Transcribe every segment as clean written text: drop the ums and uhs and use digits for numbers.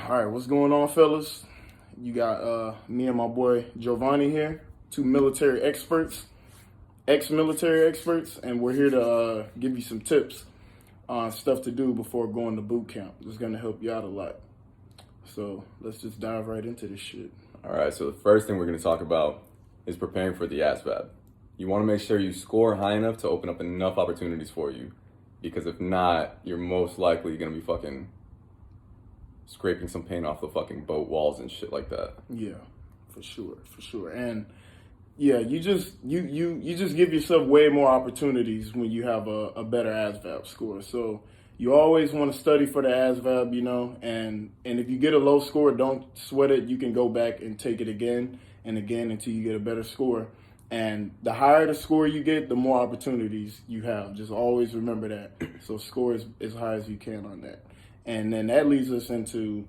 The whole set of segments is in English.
All right, what's going on, fellas? You got me and my boy Giovanni here, two military experts, ex-military experts, and we're here to give you some tips on stuff to do before going to boot camp. It's going to help you out a lot. So let's just dive right into this shit. All right, so the first thing we're going to talk about is preparing for the ASVAB. You want to make sure you score high enough to open up enough opportunities for you, because if not, you're most likely going to be fucking scraping some paint off the fucking boat walls and shit like that. Yeah, for sure. And yeah, you just give yourself way more opportunities when you have a better ASVAB score. So you always want to study for the ASVAB, you know, and if you get a low score, don't sweat it. You can go back and take it again and again until you get a better score. And the higher the score you get, the more opportunities you have. Just always remember that. So score as high as you can on that. And then that leads us into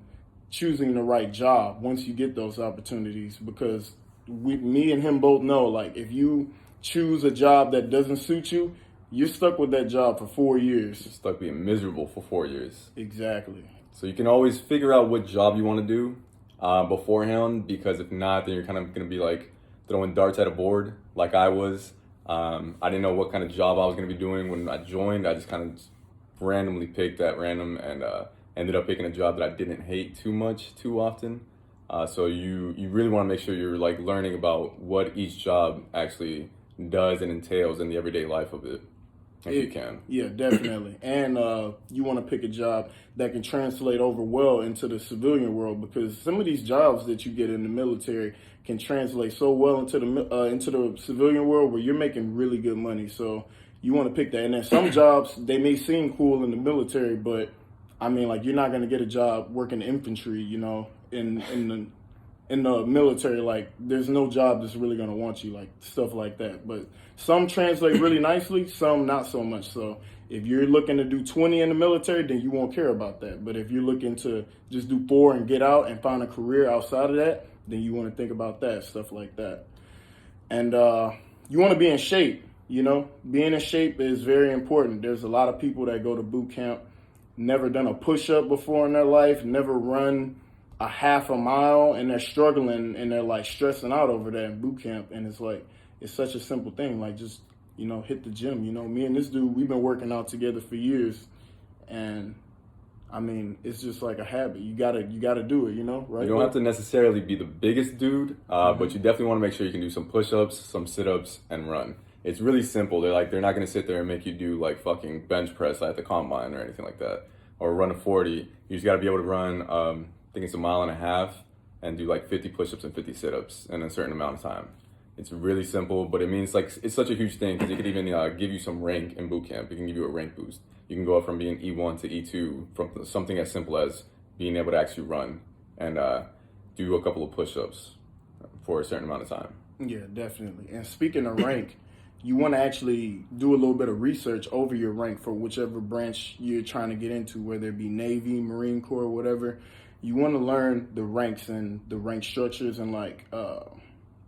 choosing the right job once you get those opportunities, because me and him both know, like, if you choose a job that doesn't suit you, you're stuck with that job for 4 years. You're stuck being miserable for 4 years. Exactly. So you can always figure out what job you want to do beforehand, because if not, then you're kind of going to be like throwing darts at a board like I was. I didn't know what kind of job I was going to be doing when I joined. I just kind of randomly picked at random and ended up picking a job that I didn't hate too often. So you really want to make sure you're like learning about what each job actually does and entails in the everyday life of it, if you can. Yeah, definitely. And you want to pick a job that can translate over well into the civilian world, because some of these jobs that you get in the military can translate so well into the civilian world where you're making really good money. So you want to pick that. And then some jobs, they may seem cool in the military, but I mean, like, you're not going to get a job working infantry, you know, in the military. Like, there's no job that's really going to want you, like stuff like that. But some translate really nicely, some not so much. So if you're looking to do 20 in the military, then you won't care about that. But if you're looking to just do 4 and get out and find a career outside of that, then you want to think about that, stuff like that. And you want to be in shape. You know, being in shape is very important. There's a lot of people that go to boot camp, never done a push-up before in their life, never run a half a mile, and they're struggling and they're like stressing out over that in boot camp. And it's like, it's such a simple thing. Like, just, you know, hit the gym. You know, me and this dude, we've been working out together for years. And I mean, it's just like a habit. You gotta do it, you know, right? You don't have to necessarily be the biggest dude, but you definitely want to make sure you can do some push-ups, some sit-ups, and run. It's really simple. They're not gonna sit there and make you do like fucking bench press at the combine or anything like that, or run a 40. You just gotta be able to run, I think it's 1.5 miles, and do like 50 push-ups and 50 sit-ups in a certain amount of time. It's really simple, but it means like it's such a huge thing, because it could even give you some rank in boot camp. It can give you a rank boost. You can go up from being E1 to E2 from something as simple as being able to actually run and do a couple of push-ups for a certain amount of time. Yeah, definitely. And speaking of rank, you want to actually do a little bit of research over your rank for whichever branch you're trying to get into, whether it be Navy, Marine Corps, whatever. You want to learn the ranks and the rank structures and like,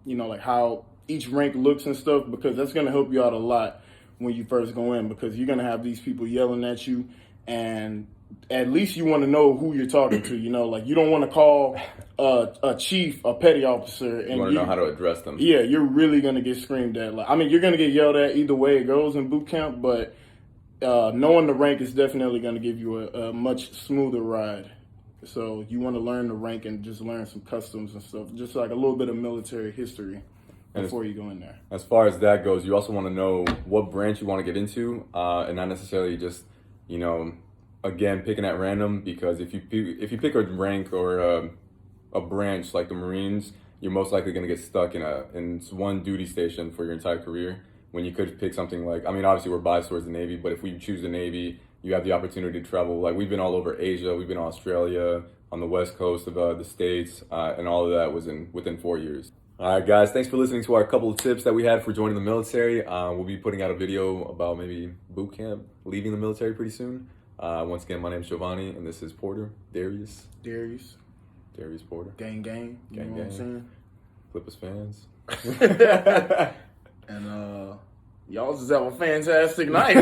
you know, like how each rank looks and stuff, because that's going to help you out a lot when you first go in, because you're going to have these people yelling at you, and at least you want to know who you're talking to, you know, like you don't want to call a chief, a petty officer. And you want to know how to address them. Yeah, you're really going to get screamed at. Like, I mean, you're going to get yelled at either way it goes in boot camp, but knowing the rank is definitely going to give you a much smoother ride. So you want to learn the rank and just learn some customs and stuff, just like a little bit of military history before you go in there. As far as that goes, you also want to know what branch you want to get into, and not necessarily just, you know, again, picking at random, because if you pick a rank or a branch like the Marines, you're most likely going to get stuck in one duty station for your entire career, when you could pick something like, I mean, obviously we're biased towards the Navy, but if we choose the Navy, you have the opportunity to travel. Like, we've been all over Asia, we've been in Australia, on the west coast of the States, and all of that was within 4 years. All right, guys, thanks for listening to our couple of tips that we had for joining the military. We'll be putting out a video about maybe boot camp, leaving the military pretty soon. Once again, my name is Giovanni, and this is Porter. Darius Porter. Gang. You know what I'm saying? Clippers fans. And y'all just have a fantastic night.